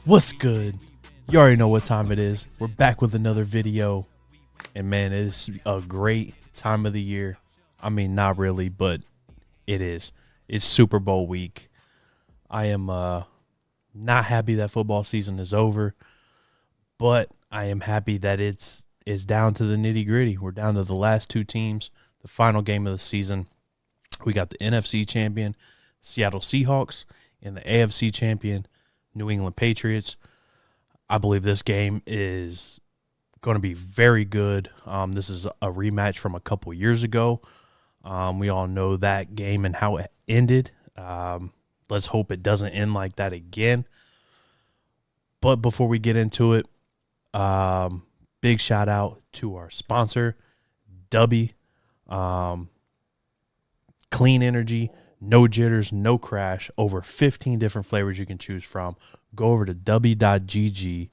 What's good? You already know what time it is. We're back with another video. And man, it's a great time of the year. I mean, not really, but it is. It's Super Bowl week. I am not happy that football season is over, but I am happy that it's down to the nitty-gritty. We're down to the last two teams, the final game of the season. We got the NFC champion, Seattle Seahawks, and the AFC champion, New England Patriots. I believe this game is going to be very good. This is a rematch from a couple years ago. We all know that game and how it ended. Let's hope it doesn't end like that again. But before we get into it, big shout out to our sponsor, Dubby. Clean energy, no jitters, no crash, over 15 different flavors you can choose from. Go over to dubby.gg,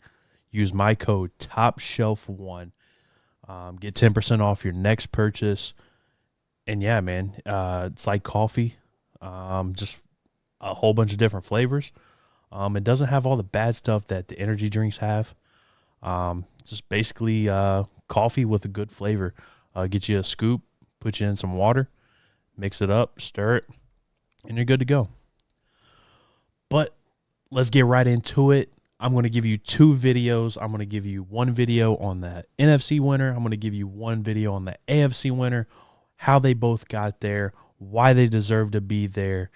use my code TOPSHELF1, get 10% off your next purchase. And yeah, man, it's like coffee, just a whole bunch of different flavors. It doesn't have all the bad stuff that the energy drinks have. Just basically coffee with a good flavor. Get you a scoop, put you in some water, mix it up, stir it, and you're good to go. But let's get right into it. I'm going to give you two videos. I'm going to give you one video on the NFC winner. I'm going to give you one video on the AFC winner, how they both got there, why they deserve to be there.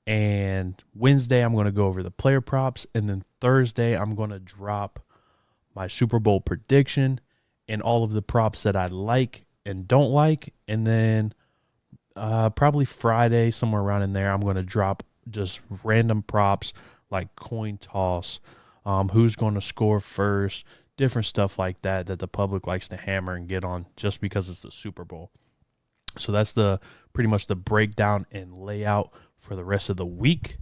And Wednesday, I'm going to go over the player props. And then Thursday, I'm going to drop my Super Bowl prediction and all of the props that I like and don't like. And then probably Friday, somewhere around in there, I'm going to drop just random props like coin toss, who's going to score first, different stuff like that the public likes to hammer and get on just because it's the Super Bowl. So that's pretty much the breakdown and layout for the rest of the week.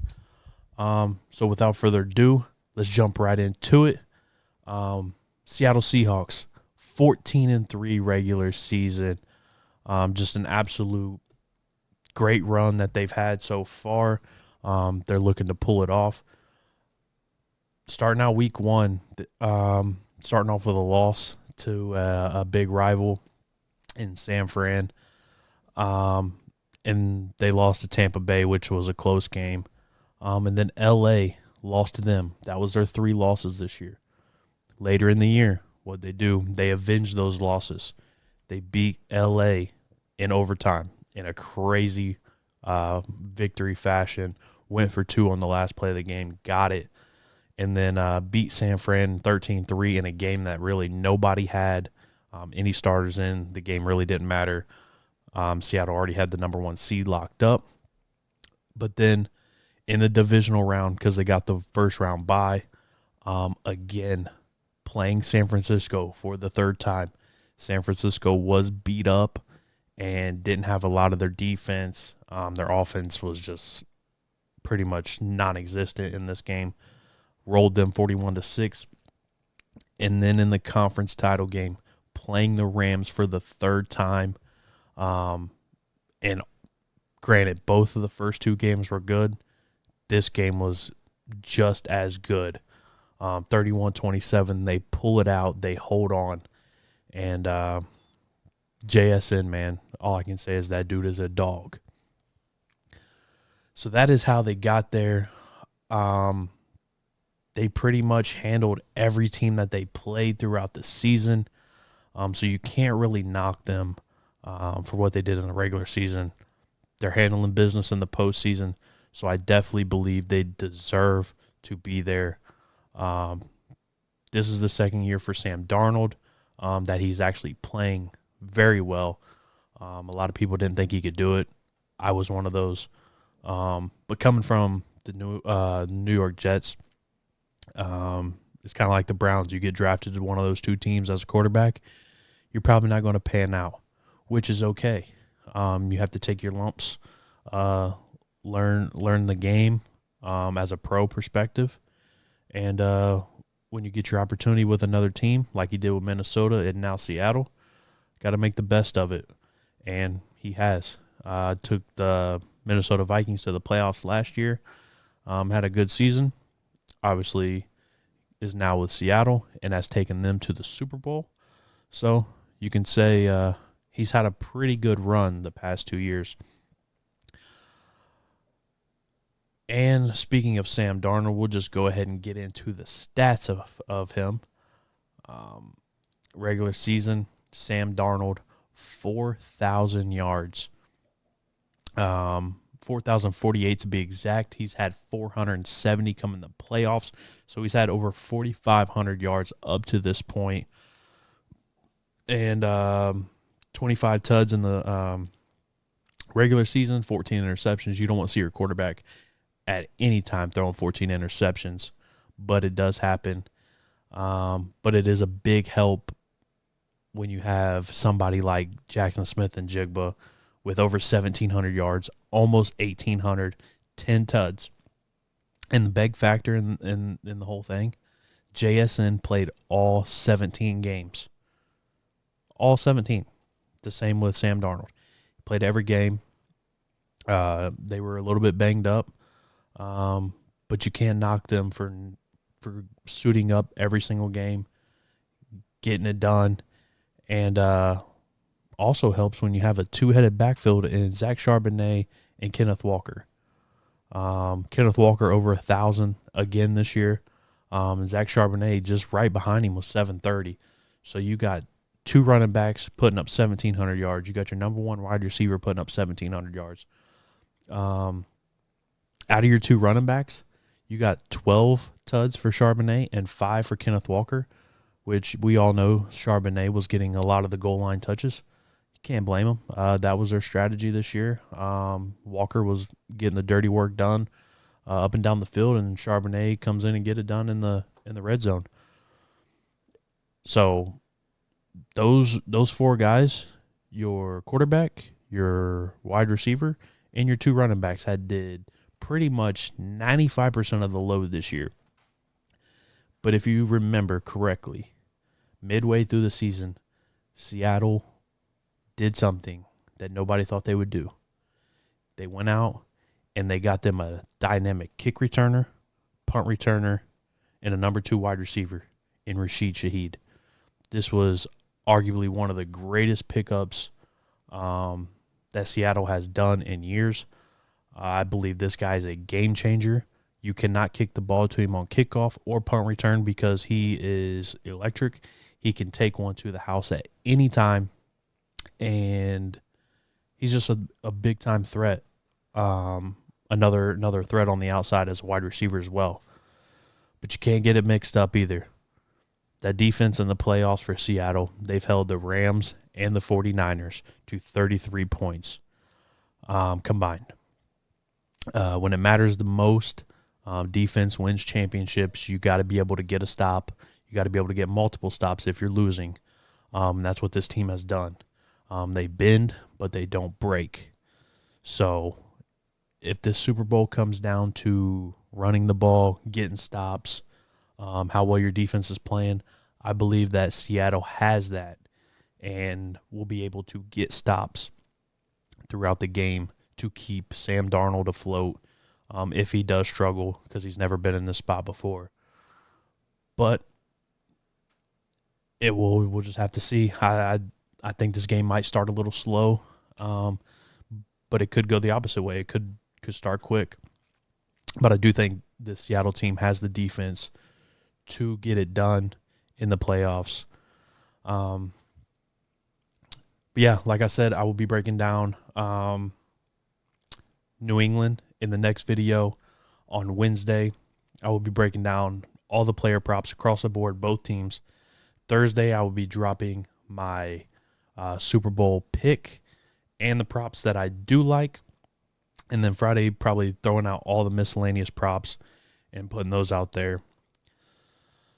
So without further ado, let's jump right into it. Seattle Seahawks, 14-3 regular season. Just an absolute great run that they've had so far. They're looking to pull it off. Starting out week one, starting off with a loss to a big rival in San Fran. And they lost to Tampa Bay, which was a close game. And then L.A. lost to them. That was their 3 losses this year. Later in the year, what they do, they avenge those losses. They beat L.A. in overtime in a crazy victory fashion. Went for 2 on the last play of the game, got it, and then beat San Fran 13-3 in a game that really nobody had any starters in. The game really didn't matter. Seattle already had the number 1 seed locked up. But then in the divisional round, because they got the first round bye, again, playing San Francisco for the 3rd time. San Francisco was beat up and didn't have a lot of their defense. Their offense was just pretty much non-existent in this game. Rolled them 41-6. And then in the conference title game, playing the Rams for the 3rd time. And granted, both of the first 2 games were good. This game was just as good. 31-27, they pull it out, they hold on. And JSN, man, all I can say is that dude is a dog. So that is how they got there. They pretty much handled every team that they played throughout the season. So you can't really knock them for what they did in the regular season. They're handling business in the postseason. So I definitely believe they deserve to be there. This is the 2nd year for Sam Darnold that he's actually playing very well. A lot of people didn't think he could do it. I was one of those. But coming from the New York Jets, it's kind of like the Browns. You get drafted to one of those 2 teams as a quarterback, you're probably not going to pan out, which is okay. You have to take your lumps, learn the game as a pro perspective, and when you get your opportunity with another team, like he did with Minnesota and now Seattle, got to make the best of it, and he has. Took the Minnesota Vikings to the playoffs last year, had a good season. Obviously, is now with Seattle and has taken them to the Super Bowl. So you can say he's had a pretty good run the past 2 years. And speaking of Sam Darnold, we'll just go ahead and get into the stats of him. Regular season, Sam Darnold, 4,000 yards. 4,048 to be exact. He's had 470 come in the playoffs. So he's had over 4,500 yards up to this point. And 25 tuds in the regular season, 14 interceptions. You don't want to see your quarterback at any time throwing 14 interceptions, but it does happen. But it is a big help when you have somebody like Jackson Smith and Jigba with over 1,700 yards, almost 1,800, 10 tuds. And the big factor in the whole thing, JSN played all 17 games. All 17. The same with Sam Darnold. He played every game. They were a little bit banged up, but you can't knock them for suiting up every single game, getting it done, and also helps when you have a two-headed backfield in Zach Charbonnet and Kenneth Walker. Kenneth Walker over 1,000 again this year. And Zach Charbonnet just right behind him was 730. So you got two running backs putting up 1,700 yards. You got your number one wide receiver putting up 1,700 yards. Out of your two running backs, you got 12 tuds for Charbonnet and 5 for Kenneth Walker, which we all know Charbonnet was getting a lot of the goal line touches. You can't blame him. That was their strategy this year. Walker was getting the dirty work done up and down the field, and Charbonnet comes in and get it done in the red zone. So those four guys, your quarterback, your wide receiver, and your two running backs did pretty much 95% of the load this year. But if you remember correctly, midway through the season, Seattle did something that nobody thought they would do. They went out and they got them a dynamic kick returner, punt returner, and a number 2 wide receiver in Rashid Shaheed. This was arguably one of the greatest pickups that Seattle has done in years. I believe this guy is a game changer. You cannot kick the ball to him on kickoff or punt return because he is electric. He can take one to the house at any time, and he's just a big-time threat. Another threat on the outside as a wide receiver as well. But you can't get it mixed up either. That defense in the playoffs for Seattle, they've held the Rams and the 49ers to 33 points combined. When it matters the most, defense wins championships. You got to be able to get a stop. You got to be able to get multiple stops if you're losing. That's what this team has done. They bend, but they don't break. So if this Super Bowl comes down to running the ball, getting stops, how well your defense is playing, I believe that Seattle has that and will be able to get stops throughout the game to keep Sam Darnold afloat if he does struggle because he's never been in this spot before. But we'll just have to see. I think this game might start a little slow, but it could go the opposite way. It could start quick. But I do think the Seattle team has the defense to get it done in the playoffs. But yeah, like I said, I will be breaking down New England in the next video on Wednesday. I will be breaking down all the player props across the board, both teams. Thursday, I will be dropping my Super Bowl pick and the props that I do like. And then Friday, probably throwing out all the miscellaneous props and putting those out there.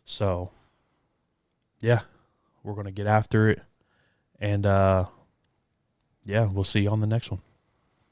So, yeah, we're going to get after it. And, yeah, we'll see you on the next one.